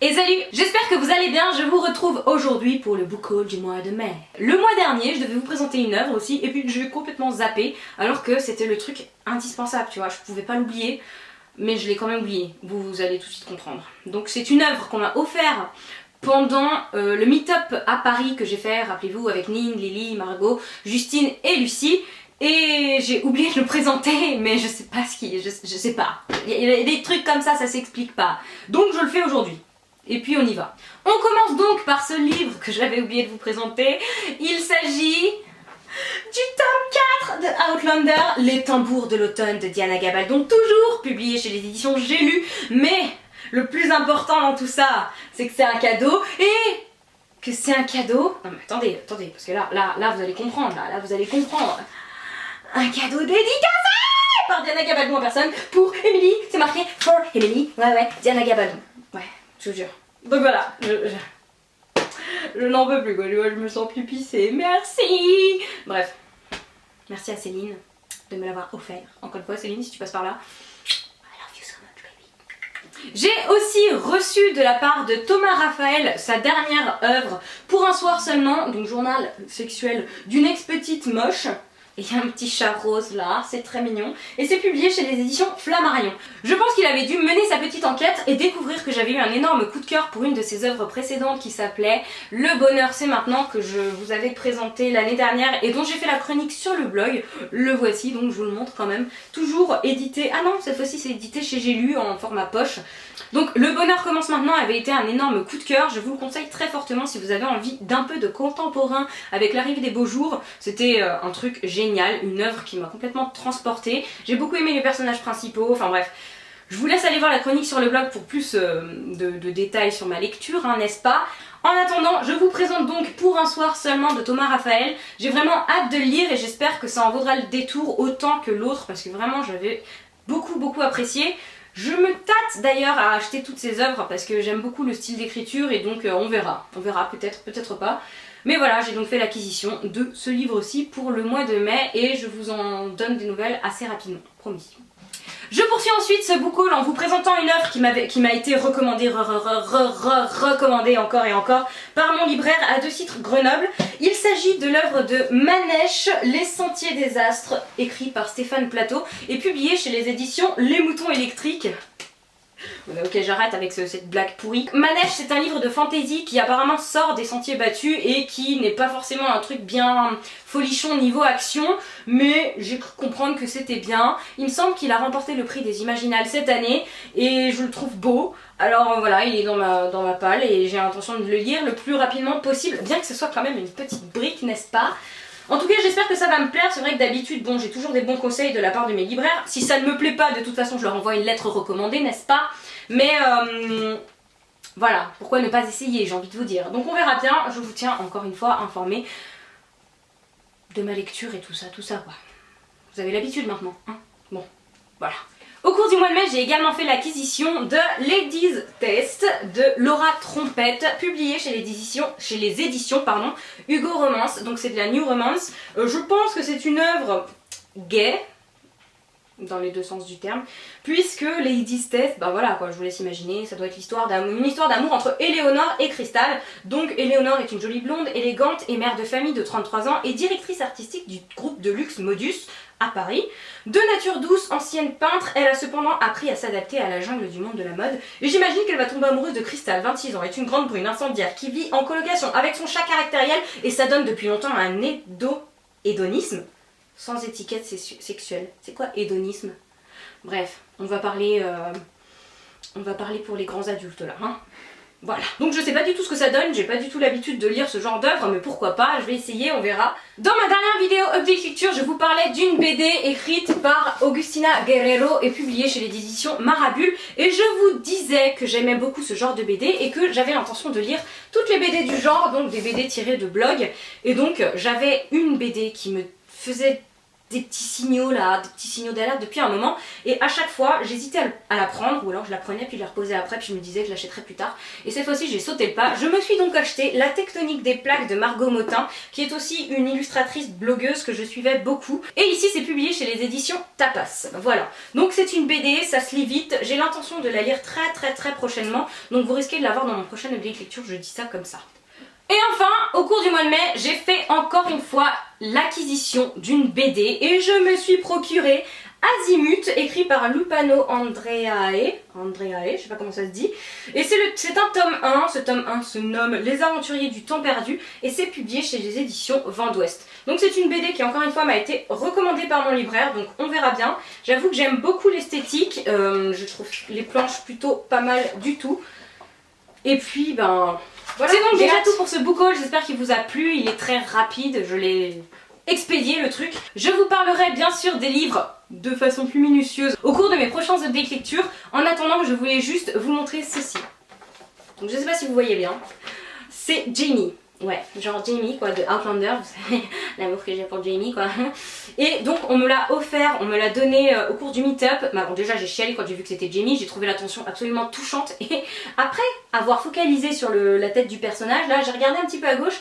Et salut, j'espère que vous allez bien, je vous retrouve aujourd'hui pour le book haul du mois de mai. Le mois dernier, je devais vous présenter une œuvre aussi, et puis je vais complètement zapper, alors que c'était le truc indispensable, tu vois, je pouvais pas l'oublier, mais je l'ai quand même oublié, vous allez tout de suite comprendre. Donc c'est une œuvre qu'on m'a offert pendant le meet-up à Paris que j'ai fait, rappelez-vous, avec Ning, Lily, Margot, Justine et Lucie. Et j'ai oublié de le présenter, mais je sais pas ce qui... Je sais pas. Il y a des trucs comme ça s'explique pas. Donc je le fais aujourd'hui. Et puis on y va. On commence donc par ce livre que j'avais oublié de vous présenter. Il s'agit du tome 4 de Outlander, Les tambours de l'automne de Diana Gabaldon. Donc toujours publié chez les éditions J'ai lu. Mais le plus important dans tout ça, c'est que c'est un cadeau. Et que c'est un cadeau... Non mais attendez, parce que là vous allez comprendre. Là vous allez comprendre. Un cadeau dédicacé par Diana Gabaldon en personne pour Emily. C'est marqué for Emily. Ouais, Diana Gabaldon. Ouais, je vous jure. Donc voilà, je n'en peux plus quoi, je me sens plus pissée. Merci. Bref, merci à Céline de me l'avoir offert. Encore une fois, Céline, si tu passes par là. I love you so much, baby. J'ai aussi reçu de la part de Thomas Raphaël sa dernière œuvre, Pour un soir seulement, donc journal sexuel d'une ex-petite moche. Et il y a un petit chat rose là, c'est très mignon. Et c'est publié chez les éditions Flammarion. Je pense qu'il avait dû mener sa petite enquête et découvrir que j'avais eu un énorme coup de cœur pour une de ses œuvres précédentes qui s'appelait Le bonheur c'est maintenant, que je vous avais présenté l'année dernière et dont j'ai fait la chronique sur le blog. Le voici, donc je vous le montre quand même. Toujours édité, ah non, cette fois-ci c'est édité chez J'ai lu en format poche. Donc Le bonheur commence maintenant avait été un énorme coup de cœur, je vous le conseille très fortement si vous avez envie d'un peu de contemporain avec l'arrivée des beaux jours. C'était un truc génial, une œuvre qui m'a complètement transportée. J'ai beaucoup aimé les personnages principaux, enfin bref. Je vous laisse aller voir la chronique sur le blog pour plus de détails sur ma lecture, hein, n'est-ce pas? En attendant, je vous présente donc Pour un soir seulement de Thomas Raphaël. J'ai vraiment hâte de le lire et j'espère que ça en vaudra le détour autant que l'autre parce que vraiment j'avais beaucoup apprécié. Je me tâte d'ailleurs à acheter toutes ces œuvres parce que j'aime beaucoup le style d'écriture et donc on verra peut-être, peut-être pas. Mais voilà, j'ai donc fait l'acquisition de ce livre-ci pour le mois de mai et je vous en donne des nouvelles assez rapidement, promis. Je poursuis ensuite ce book haul en vous présentant une œuvre qui m'a été recommandée, recommandée encore et encore par mon libraire à 2 titres Grenoble. Il s'agit de l'œuvre de Manèche, Les Sentiers des Astres, écrit par Stéphane Plateau et publié chez les éditions Les Moutons Électriques. Ok, j'arrête avec cette blague pourrie. Manèche, c'est un livre de fantasy qui apparemment sort des sentiers battus et qui n'est pas forcément un truc bien folichon niveau action, mais j'ai cru comprendre que c'était bien. Il me semble qu'il a remporté le prix des Imaginales cette année et je le trouve beau. Alors voilà, il est dans ma palle et j'ai l'intention de le lire le plus rapidement possible, bien que ce soit quand même une petite brique, n'est-ce pas? En tout cas, j'espère que ça va me plaire. C'est vrai que d'habitude, bon, j'ai toujours des bons conseils de la part de mes libraires. Si ça ne me plaît pas, de toute façon, je leur envoie une lettre recommandée, n'est-ce pas? Mais voilà, pourquoi ne pas essayer, j'ai envie de vous dire. Donc on verra bien, je vous tiens encore une fois informé de ma lecture et tout ça quoi. Vous avez l'habitude maintenant, hein? Bon, voilà. Au cours du mois de mai, j'ai également fait l'acquisition de Ladies Test de Laura Trompette, publiée chez les éditions Hugo Romance, donc c'est de la New Romance. Je pense que c'est une œuvre gay, dans les deux sens du terme, puisque Ladies Test, bah voilà quoi, je vous laisse imaginer, ça doit être une histoire d'amour entre Éléonore et Cristal. Donc Éléonore est une jolie blonde, élégante et mère de famille de 33 ans et directrice artistique du groupe de luxe Modus à Paris. De nature douce, ancienne peintre, elle a cependant appris à s'adapter à la jungle du monde de la mode. Et j'imagine qu'elle va tomber amoureuse de Cristal, 26 ans, est une grande brune incendiaire qui vit en colocation avec son chat caractériel et ça donne depuis longtemps un hédonisme sans étiquette sexuelle. C'est quoi hédonisme? Bref, on va parler pour les grands adultes là, hein. Voilà, donc je sais pas du tout ce que ça donne, j'ai pas du tout l'habitude de lire ce genre d'œuvre, mais pourquoi pas, je vais essayer, on verra. Dans ma dernière vidéo Update Lecture, je vous parlais d'une BD écrite par Agustina Guerrero et publiée chez les éditions Marabule, et je vous disais que j'aimais beaucoup ce genre de BD et que j'avais l'intention de lire toutes les BD du genre, donc des BD tirées de blogs, et donc j'avais une BD qui me faisait des petits signaux là, des petits signaux d'alerte depuis un moment. Et à chaque fois, j'hésitais à la prendre, ou alors je la prenais puis je la reposais après, puis je me disais que je l'achèterais plus tard. Et cette fois-ci, j'ai sauté le pas. Je me suis donc acheté La tectonique des plaques de Margot Motin, qui est aussi une illustratrice blogueuse que je suivais beaucoup. Et ici, c'est publié chez les éditions Tapas. Voilà. Donc c'est une BD, ça se lit vite. J'ai l'intention de la lire très prochainement. Donc vous risquez de l'avoir dans mon prochain update lecture, je dis ça comme ça. Et enfin, au cours du mois de mai, j'ai fait encore une fois l'acquisition d'une BD et je me suis procuré Azimut, écrit par Lupano Andreae, je sais pas comment ça se dit, et c'est un tome 1, ce tome 1 se nomme Les Aventuriers du Temps Perdu et c'est publié chez les éditions Vent d'Ouest. Donc c'est une BD qui encore une fois m'a été recommandée par mon libraire, donc on verra bien. J'avoue que j'aime beaucoup l'esthétique, je trouve les planches plutôt pas mal du tout, et puis ben... Voilà, c'est donc déjà tout pour ce book haul, j'espère qu'il vous a plu, il est très rapide, je l'ai expédié le truc. Je vous parlerai bien sûr des livres de façon plus minutieuse au cours de mes prochains updates lecture. En attendant, je voulais juste vous montrer ceci. Donc je sais pas si vous voyez bien, c'est Jamie. Ouais, genre Jamie quoi, de Outlander, vous savez, l'amour que j'ai pour Jamie quoi. Et donc on me l'a offert, on me l'a donné au cours du meet-up. Bah, bon, déjà j'ai chialé quand j'ai vu que c'était Jamie, j'ai trouvé l'attention absolument touchante. Et après avoir focalisé sur la tête du personnage, là j'ai regardé un petit peu à gauche.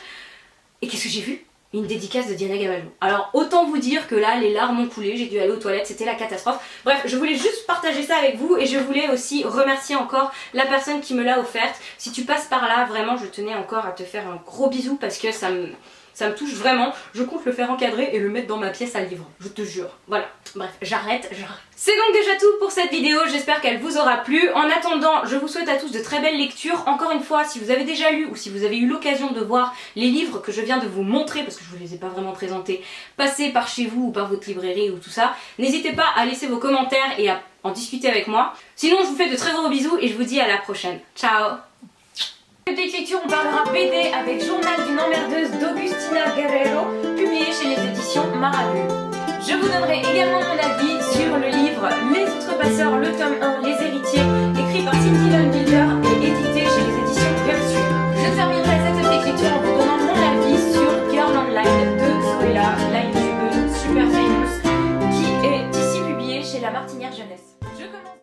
Et qu'est-ce que j'ai vu? Une dédicace de Diana Gabaldon. Alors autant vous dire que là les larmes ont coulé, j'ai dû aller aux toilettes, c'était la catastrophe. Bref, je voulais juste partager ça avec vous et je voulais aussi remercier encore la personne qui me l'a offerte. Si tu passes par là, vraiment je tenais encore à te faire un gros bisou parce que ça me touche vraiment. Je compte le faire encadrer et le mettre dans ma pièce à livre, je te jure. Voilà, bref, j'arrête. C'est donc déjà tout pour cette vidéo, j'espère qu'elle vous aura plu. En attendant, je vous souhaite à tous de très belles lectures. Encore une fois, si vous avez déjà lu ou si vous avez eu l'occasion de voir les livres que je viens de vous montrer, parce que je vous les ai pas vraiment présentés, passez par chez vous ou par votre librairie ou tout ça, n'hésitez pas à laisser vos commentaires et à en discuter avec moi. Sinon, je vous fais de très gros bisous et je vous dis à la prochaine. Ciao! Update lecture, on parlera BD avec Journal d'une emmerdeuse d'Augustina Guerrero, publié chez les éditions Marabu. Je vous donnerai également mon avis sur le livre Les Outrepasseurs, le tome 1,